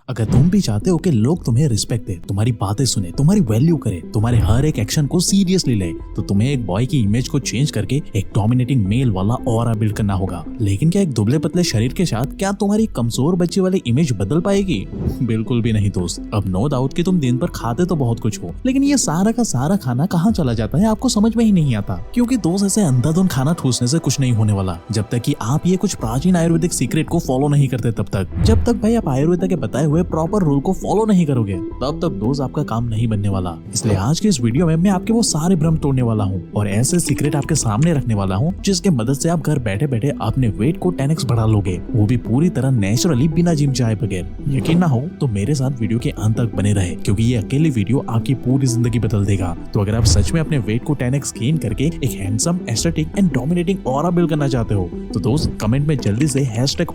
अगर तुम भी चाहते हो कि लोग तुम्हें रिस्पेक्ट दे, तुम्हारी बातें सुने, तुम्हारी वैल्यू करे, तुम्हारे हर एक एक्शन को सीरियसली ले, तो तुम्हें एक बॉय की इमेज को चेंज करके एक डोमिनेटिंग मेल वाला ऑरा बिल्ड करना होगा। लेकिन क्या एक दुबले पतले शरीर के साथ क्या तुम्हारी कमजोर बच्चे वाली इमेज बदल पाएगी? बिल्कुल भी नहीं दोस्त। अब नो डाउट कि तुम दिन भर खाते तो बहुत कुछ हो, लेकिन ये सारा का सारा खाना कहाँ चला जाता है आपको समझ में ही नहीं आता। क्योंकि दोस्त ऐसे अंधाधुंध खाना ठूसने से कुछ नहीं होने वाला जब तक कि आप ये कुछ प्राचीन आयुर्वेदिक सीक्रेट को फॉलो नहीं करते। तब तक जब तक भाई आप आयुर्वेद के बताए हुए प्रॉपर रूल को फॉलो नहीं करोगे तब तक दोस्त आपका काम नहीं बनने वाला। इसलिए आज के इस वीडियो में मैं आपके वो सारे भ्रम तोड़ने वाला हूँ और ऐसे सीक्रेट आपके सामने रखने वाला हूँ जिसके मदद से आप घर बैठे बैठे अपने वेट को 10x बढ़ा लोगे, वो भी पूरी तरह नेचुरली बिना जिम जाए बगैर। यकीन ना हो तो मेरे साथ वीडियो के अंत तक बने रहे क्योंकि ये अकेली वीडियो आपकी पूरी जिंदगी बदल देगा। तो अगर आप सच में अपने वेट को 10x गेन करके एक handsome, aesthetic and dominating aura build करना चाहते हो तो दोस्त कमेंट में जल्दी से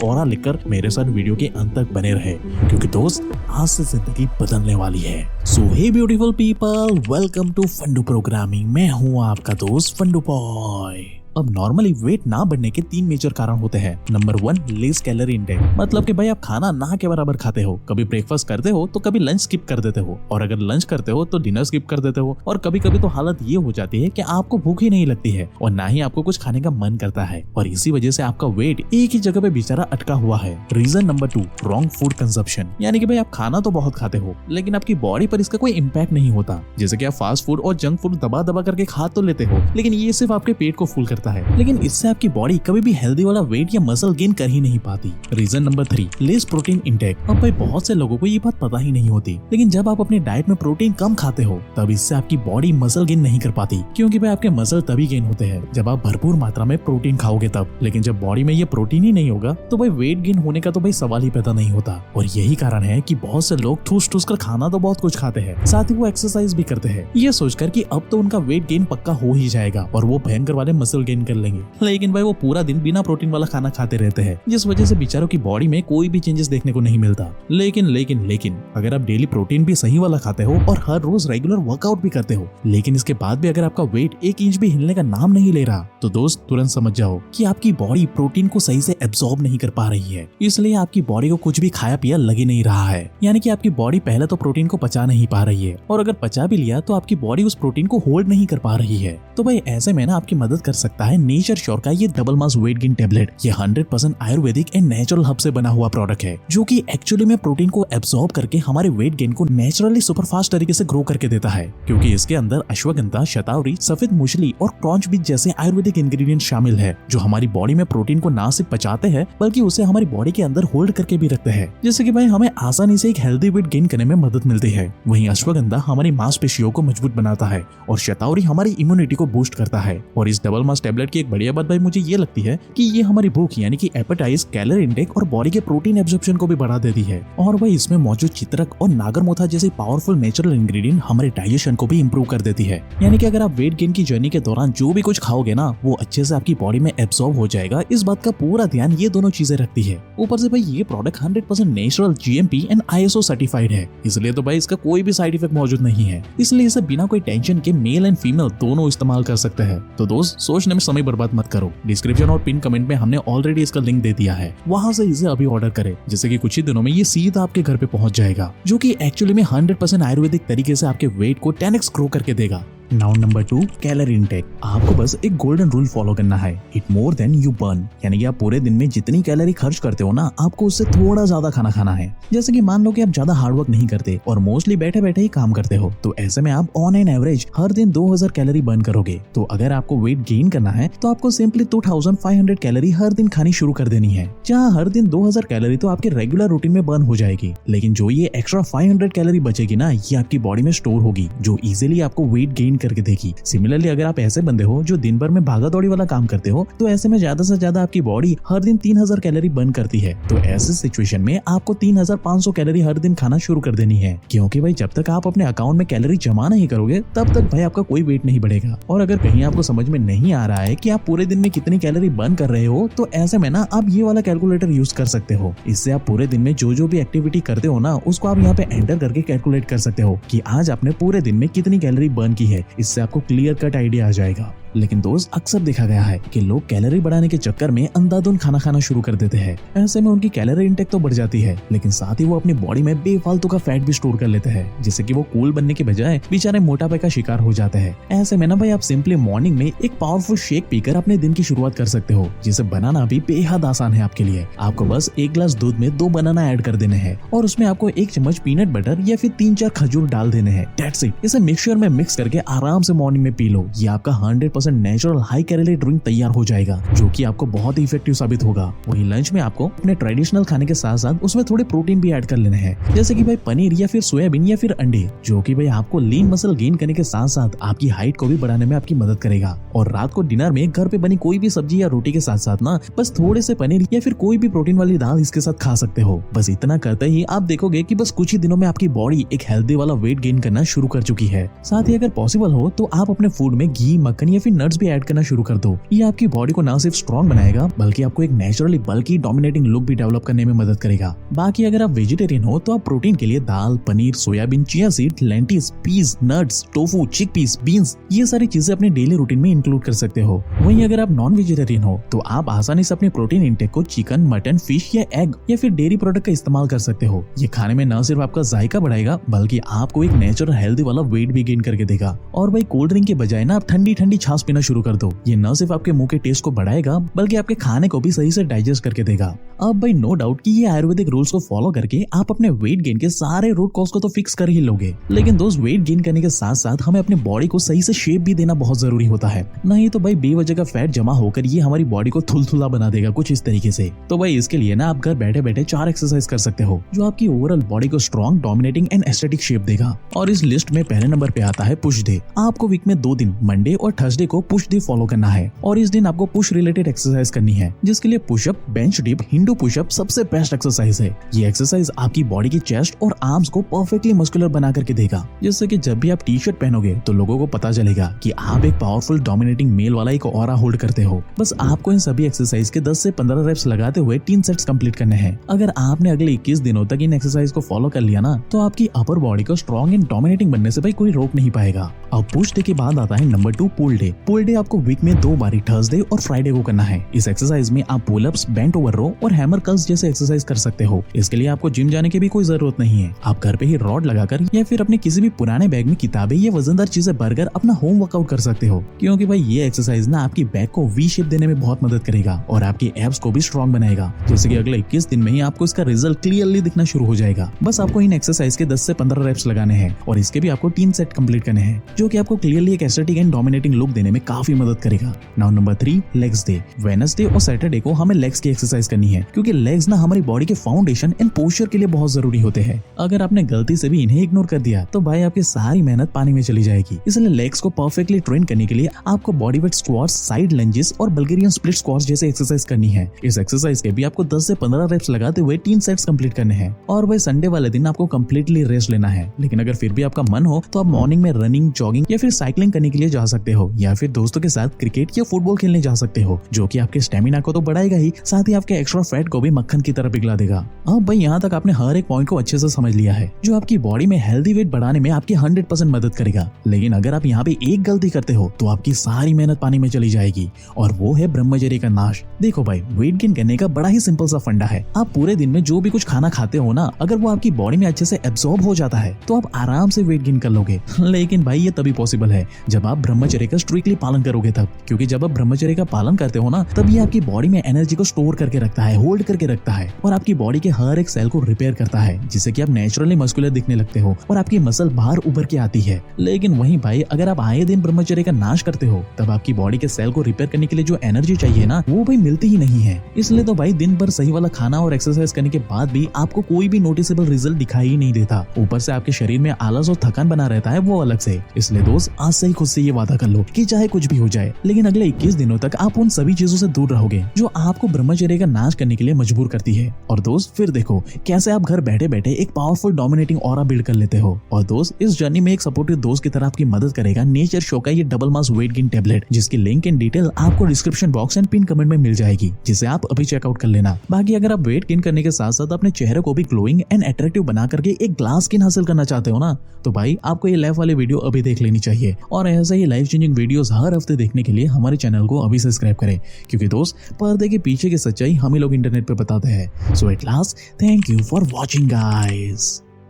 #ऑरा लिखकर मेरे साथ वीडियो के अंत तक बने रहे क्योंकि दोस्त आज से जिंदगी बदलने वाली है। So hey beautiful people, welcome to fundoo programming. मैं हूँ आपका दोस्त फंडू बॉय। अब नॉर्मली वेट ना बढ़ने के 3 मेजर कारण होते हैं। नंबर 1, लेस कैलोरी इंटेक, मतलब कि भाई आप खाना ना के बराबर खाते हो। कभी ब्रेकफास्ट करते हो तो कभी लंच स्किप कर देते हो, और अगर लंच करते हो तो डिनर स्किप कर देते हो, और कभी कभी तो हालत ये हो जाती है कि आपको भूख ही नहीं लगती है और ना ही आपको कुछ खाने का मन करता है, और इसी वजह से आपका वेट एक ही जगह पे बेचारा अटका हुआ है। Reason number 2, wrong food consumption, यानी कि भाई आप खाना तो बहुत खाते हो लेकिन आपकी बॉडी पर इसका कोई इम्पैक्ट नहीं होता। जैसे कि आप फास्ट फूड और जंक फूड दबा दबा करके खा तो लेते हो लेकिन ये सिर्फ आपके पेट को फुल करता है, लेकिन इससे आपकी बॉडी कभी भी हेल्दी वाला वेट या मसल गेन कर ही नहीं पाती। Reason number 3, less protein intake. अब भाई बहुत से लोगों को ये बात पता ही नहीं होती, लेकिन जब आप अपने डाइट में प्रोटीन कम खाते हो तब इससे आपकी बॉडी मसल गेन नहीं कर पाती, क्योंकि भाई आपके मसल तभी गेन होते हैं जब आप भरपूर मात्रा में प्रोटीन खाओगे तब। लेकिन जब बॉडी में ये प्रोटीन ही नहीं होगा तो भाई वेट गेन होने का तो भाई सवाल ही पैदा नहीं होता। और यही कारण है कि बहुत से लोग ठूस ठूस कर खाना तो बहुत कुछ खाते हैं, साथ ही वो एक्सरसाइज भी करते हैं ये सोचकर कि अब तो उनका वेट गेन पक्का हो ही जाएगा और वो भयंकर वाले मसल गेन कर लेंगे। लेकिन भाई वो पूरा दिन बिना प्रोटीन वाला खाना खाते रहते हैं, जिस वजह से बेचारों की बॉडी में कोई भी चेंजेस देखने को नहीं मिलता। लेकिन अगर आप डेली प्रोटीन भी सही वाला खाते हो और हर रोज रेगुलर वर्कआउट भी करते हो, लेकिन इसके बाद भी अगर आपका वेट 1 इंच भी हिलने का नाम नहीं ले रहा तो दोस्त तुरंत समझ जाओ कि आपकी बॉडी प्रोटीन को सही से एब्सॉर्ब नहीं कर पा रही है। इसलिए आपकी बॉडी को कुछ भी खाया पिया लग ही नहीं रहा है, यानी कि आपकी बॉडी पहले तो प्रोटीन को पचा नहीं पा रही है, और अगर पचा भी लिया तो आपकी बॉडी उस प्रोटीन को होल्ड नहीं कर पा रही है। तो भाई ऐसे में ना आपकी मदद कर सकता है नेचर श्योर का ये double mass weight gain tablet. ये 100% आयुर्वेदिक एंड नेचुरल हब से बना हुआ प्रोडक्ट है जो कि एक्चुअली में प्रोटीन को एब्सॉर्ब करके हमारे वेट गेन को नेचुरली सुपर फास्ट तरीके से ग्रो करके देता है, क्योंकि इसके अंदर अश्वगंधा, शतावरी, सफेद मूसली और क्रॉन्च बीज जैसे आयुर्वेदिक इंग्रेडिएंट शामिल है जो हमारी बॉडी में प्रोटीन को ना सिर्फ पचाते हैं बल्कि उसे हमारी बॉडी के अंदर होल्ड करके भी रखते हैं, जिससे कि भाई हमें आसानी से एक हेल्दी वेट गेन करने में मदद मिलती है। वहीं अश्वगंधा हमारी मांसपेशियों को मजबूत बनाता है और शतावरी हमारी इम्यूनिटी को बूस्ट करता है। और इस डबल मास टेबलेट की एक बढ़िया बात भाई मुझे ये लगती है कि ये हमारी भूख यानी कि एपेटाइज, कैलोरी इंटेक और बॉडी के प्रोटीन एब्जॉर्प्शन को भी बढ़ा देती है। और भाई इसमें मौजूद चित्रक और नागरमोथा जैसे पावरफुल नेचुरल इंग्रेडिएंट हमारे डाइजेशन को भी इंप्रूव कर देती है, यानी कि अगर आप वेट गेन की जर्नी के दौरान जो भी कुछ खाओगे ना वो अच्छे से आपकी बॉडी में एब्सॉर्ब हो जाएगा। इस बात का पूरा ध्यान ये दोनों चीजें रखती है। ऊपर से भाई ये product 100% natural, GMP and ISO certified है, इसलिए तो भाई इसका कोई भी साइड इफेक्ट मौजूद नहीं है। इसलिए इसे बिना कोई टेंशन के मेल एंड फीमेल दोनों इस्तेमाल कर सकते हैं। तो दोस्त सोचने में समय बर्बाद मत करो, डिस्क्रिप्शन और पिन कमेंट में हमने ऑलरेडी इसका लिंक दे दिया है, वहां से इसे अभी ऑर्डर करें, जिससे कि कुछ ही दिनों में ये सीधा आपके घर पे पहुंच जाएगा, जो कि एक्चुअली में 100% आयुर्वेदिक तरीके से आपके वेट को 10x ग्रो करके देगा। Now number 2, calorie intake. आपको बस एक गोल्डन रूल फॉलो करना है, it more than you burn, यानी कि आप पूरे दिन में जितनी कैलोरी खर्च करते हो ना आपको उससे थोड़ा ज्यादा खाना खाना है। जैसे कि मान लो कि आप ज्यादा हार्डवर्क नहीं करते और मोस्टली बैठे बैठे ही काम करते हो, तो ऐसे में आप ऑन एन एवरेज हर दिन 2000 कैलोरी बर्न करोगे। तो अगर आपको वेट गेन करना है तो आपको सिंपली 2500 कैलोरी हर दिन खानी शुरू कर देनी है। जहाँ हर दिन 2000 कैलोरी तो आपके रेगुलर रूटीन में बर्न हो जाएगी, लेकिन जो ये एक्स्ट्रा 500 कैलोरी बचेगी ना ये आपकी बॉडी में स्टोर होगी, जो इजिली आपको वेट गेन करके देगी। सिमिलरली अगर आप ऐसे बंदे हो जो दिन भर में भागा दौड़ी वाला काम करते हो तो ऐसे में ज्यादा से ज्यादा आपकी बॉडी हर दिन 3000 कैलोरी बर्न करती है। तो ऐसे सिचुएशन में आपको 3500 कैलोरी हर दिन खाना शुरू कर देनी है, क्योंकि भाई जब तक आप अपने अकाउंट में कैलोरी जमा नहीं करोगे तब तक भाई आपका कोई वेट नहीं बढ़ेगा। और अगर कहीं आपको समझ में नहीं आ रहा है कि आप पूरे दिन में कितनी कैलोरी बर्न कर रहे हो तो ऐसे में ना आप ये वाला कैलकुलेटर यूज कर सकते हो। इससे आप पूरे दिन में जो भी एक्टिविटी करते हो ना उसको आप यहाँ पे एंटर करके कैलकुलेट कर सकते हो कि आज आपने पूरे दिन में कितनी कैलोरी बर्न की है। इससे आपको क्लियर कट आइडिया आ जाएगा। लेकिन दोस्त अक्सर देखा गया है कि लोग कैलोरी बढ़ाने के चक्कर में अंधाधुंध खाना खाना शुरू कर देते हैं। ऐसे में उनकी कैलोरी इंटेक तो बढ़ जाती है, लेकिन साथ ही वो अपनी बॉडी में बेफालतू का फैट भी स्टोर कर लेते हैं, जिससे कि वो कूल बनने के बजाय बेचारे मोटापे का शिकार हो जाते हैं। ऐसे में ना भाई आप सिंपली मॉर्निंग में एक पावरफुल शेक पीकर अपने दिन की शुरुआत कर सकते हो, जिसे बनाना भी बेहद आसान है आपके लिए। आपको बस 1 गिलास दूध में 2 बनाना ऐड कर देने हैं और उसमें आपको 1 चम्मच पीनट बटर या फिर 3-4 खजूर डाल देने हैं। That's it. इसे मिक्सचर में मिक्स करके आराम से मॉर्निंग में पी लो। ये आपका 100% नेचुरल हाई कैलोरी ड्रिंक तैयार हो जाएगा, जो कि आपको बहुत ही इफेक्टिव साबित होगा। वही लंच में आपको अपने ट्रेडिशनल खाने के साथ साथ उसमें थोड़े प्रोटीन भी ऐड कर लेने हैं, जैसे कि भाई पनीर या फिर सोयाबीन या फिर अंडे, जो कि भाई आपको लीन मसल गेन करने के साथ साथ आपकी हाइट को भी बढ़ाने में आपकी मदद करेगा। और रात को डिनर में घर पे बनी कोई भी सब्जी या रोटी के साथ साथ ना बस थोड़े से पनीर या फिर कोई भी प्रोटीन वाली दाल इसके साथ खा सकते हो। बस इतना करते ही आप देखोगे कि बस कुछ ही दिनों में आपकी बॉडी एक हेल्दी वाला वेट गेन करना शुरू कर चुकी है। साथ ही अगर पॉसिबल हो तो आप अपने फूड में घी, मक्खन या फिर नट्स भी ऐड करना शुरू कर दो। ये आपकी बॉडी को ना सिर्फ स्ट्रॉन्ग बनाएगा बल्कि आपको एक नेचुरली बल्कि डोमिनेटिंग लुक भी डेवलप करने में मदद करेगा। बाकी अगर आप वेजिटेरियन हो तो आप प्रोटीन के लिए दाल, paneer, soybean, chia seed, lentils, peas, nuts, tofu, chickpeas, beans, ये सारी चीजें अपने डेली रूटीन में इंक्लूड कर सकते हो। वहीं अगर आप नॉन वेजिटेरियन हो तो आप आसानी से अपने प्रोटीन इंटेक को चिकन, मटन, फिश या एग या फिर डेयरी प्रोडक्ट का इस्तेमाल कर सकते हो। ये खाने में न सिर्फ आपका जायका बढ़ाएगा बल्कि आपको एक नेचुरल हेल्दी वाला वेट भी गेन करके देगा। और भाई कोल्ड ड्रिंक के बजाय ना आप ठंडी ठंडी छाछ पीना शुरू कर दो। ये न सिर्फ आपके मुंह के टेस्ट को बढ़ाएगा बल्कि आपके खाने को भी सही से डाइजेस्ट करके देगा। अब भाई नो डाउट कि ये आयुर्वेदिक रूल्स को फॉलो करके आप अपने वेट गेन के सारे रूट कॉज को तो फिक्स कर ही लोगे, लेकिन दोस्त वेट गेन करने के साथ साथ हमें अपनी बॉडी को सही से शेप भी देना बहुत जरूरी होता है। नहीं तो भाई बेवजह का फैट जमा होकर ये हमारी बॉडी को थुलथुला बना देगा कुछ इस तरीके से। तो भाई इसके लिए ना आप घर बैठे बैठे 4 एक्सरसाइज कर सकते हो जो आपकी ओवरऑल बॉडी को strong, dominating and aesthetic shape देगा। और इस लिस्ट में पहले नंबर पे आता है पुश डे। आपको वीक में 2 दिन मंडे और थर्सडे को पुश डे फॉलो करना है और इस दिन आपको पुश रिलेटेड एक्सरसाइज करनी है, जिसके लिए pushup, bench dip, Hindu pushup सबसे बेस्ट एक्सरसाइज है। ये एक्सरसाइज आपकी बॉडी की चेस्ट और आर्म्स को परफेक्टली मस्कुलर बना करके देगा, जिससे कि जब भी आप टी शर्ट पहनोगे तो लोगों को पता चलेगा कि आप एक पावरफुल डोमिनेटिंग मेल वाला एक ऑरा होल्ड करते हो। बस आपको इन सभी एक्सरसाइज के 10 से 15 रेप्स लगाते हुए 3 सेट्स कंप्लीट करने हैं। अगर आपने अगले 21 दिनों तक इन एक्सरसाइज को फॉलो कर लिया ना तो आपकी अपर बॉडी को स्ट्रॉन्ग एंड डोमिनेटिंग बनने से भाई कोई रोक नहीं पाएगा। अब पुश डे के बाद आता है नंबर 2 पुल डे। पुल डे आपको वीक में 2 बारी थर्सडे और फ्राइडे को करना है। इस एक्सरसाइज में आप पुल अप्स, बेंट ओवर रो और हैमर कर्ल्स जैसे एक्सरसाइज कर सकते हो। इसके लिए आपको जिम जाने की भी कोई जरूरत नहीं है। आप घर पे ही रॉड लगाकर या फिर अपने किसी भी पुराने बैग में किताबें या वजनदार चीजें भरकर अपना होम वर्कआउट कर सकते हो, क्योंकि भाई ये एक्सरसाइज ना आपकी बैक को वी शेप देने में बहुत मदद करेगा और आपकी एब्स को भी स्ट्रॉन्ग बनाएगा, जैसे कि अगले 21 दिन में ही आपको इसका रिजल्ट क्लियरली दिखना शुरू हो जाएगा। बस आपको इन एक्सरसाइज के 10 से 15 रेप्स लगाने हैं और इसके भी आपको 3 सेट कंप्लीट करने हैं, जो कि आपको क्लियरली एक एस्थेटिक एंड डोमिनेटिंग लुक देने में काफी मदद करेगा। Now number 3 legs day. Wednesday और सैटरडे को हमें लेग्स की एक्सरसाइज करनी है, क्योंकि लेग्स ना हमारी बॉडी के फाउंडेशन एंड पोस्चर के लिए बहुत जरूरी होते हैं। अगर आपने गलती से भी इन्हें इग्नोर कर दिया तो भाई आपकी सारी मेहनत पानी में चली जाएगी। इसलिए लेग्स को परफेक्टली ट्रेन करने के लिए आपको body weight squats, side lunges और बल्गेरियन स्प्लिट स्क्वाट्स जैसे एक्सरसाइज करनी है। इस एक्सरसाइज के भी आपको 10 से 15 रेप्स लगाते हुए 3 सेट्स कंप्लीट करने हैं और भाई संडे वाले दिन आपको कंप्लीटली रेस्ट लेना है। लेकिन अगर फिर भी आपका मन हो तो आप मॉर्निंग में रनिंग, जॉगिंग या फिर साइकिलिंग करने के लिए जा सकते हो, या फिर दोस्तों के साथ क्रिकेट या फुटबॉल खेलने जा सकते हो, जो कि आपके स्टेमिना को तो बढ़ाएगा ही, साथ ही आपके एक्स्ट्रा फैट को भी मक्खन की तरह पिघला देगा। अब भाई यहाँ तक आपने हर एक पॉइंट को अच्छे से समझ लिया है, जो आपकी बॉडी में हेल्दी वेट बढ़ाने में आपकी 100% मदद करेगा। लेकिन अगर आप यहाँ पे एक गलती करते हो तो आपकी सारी मेहनत पानी में चली जाएगी, और वो है ब्रह्मचर्य का नाश। देखो भाई, वेट गेन करने का बड़ा ही सिंपल सा फंडा है। आप पूरे दिन में जो भी कुछ खाना खाते हो ना, अगर वो आपकी बॉडी में अच्छे से एब्सॉर्ब हो जाता है तो आप आराम से वेट गेन कर लोगे। लेकिन भाई ये तभी पॉसिबल है जब आप ब्रह्मचर्य का स्ट्रिक्टली पालन करोगे तब, क्योंकि जब आप ब्रह्मचर्य का पालन करते हो ना तब ये आपकी बॉडी में एनर्जी को स्टोर करके रखता है, होल्ड करके रखता है और आपकी बॉडी के हर एक सेल को रिपेयर करता है, जिससे कि आप नेचुरली मस्कुलर दिखने लगते हो और आपकी मसल बाहर उभर के आती है। लेकिन वहीं भाई अगर आप आए दिन ब्रह्मचर्य का नाश करते हो तब आपकी बॉडी के सेल को रिपेयर करने के लिए जो एनर्जी चाहिए ना वो भाई मिलती ही नहीं है। इसलिए तो भाई दिन भर सही वाला खाना और एक्सरसाइज करने के बाद भी आपको कोई भी नोटिसेबल रिजल्ट दिखाई ही नहीं देता। ऊपर से आपके शरीर में आलस और थकान बना रहता है वो अलग से। इसलिए दोस्त आज से ही खुद से ये वादा कर लो कि चाहे कुछ भी हो जाए, लेकिन अगले 21 दिनों तक आप उन सभी चीजों से दूर रहोगे जो आपको ब्रह्मचर्य का नाश करने के लिए मजबूर करती है। और दोस्त फिर देखो कैसे आप घर बैठे बैठे एक पावरफुल डोमिनेटिंग ऑरा बिल्ड कर लेते हो। और दोस्त इस जर्नी में एक सपोर्टिव दोस्त की तरह आपकी मदद करेगा नेचर शो का ये double mass weight gain tablet, जिसकी लिंक एंड डिटेल आपको description box and pin comment में मिल जाएगी, जिसे आप अभी चेकआउट कर लेना। बाकी अगर आप वेट गेन करने के साथ साथ अपने चेहरे को भी ग्लोइंग एंड अट्रैक्टिव बना करके एक ग्लास स्किन हासिल करना चाहते हो ना, तो भाई आपको ये लाइफ वाली वीडियो अभी देख लेनी चाहिए। और ऐसे ही लाइफ चेंजिंग वीडियो वीडियोस हर हफ्ते देखने के लिए हमारे चैनल को अभी सब्सक्राइब करें, क्योंकि दोस्त पर्दे के पीछे की सच्चाई हम ही लोग इंटरनेट पे बताते हैं। So at last, thank you for watching guys.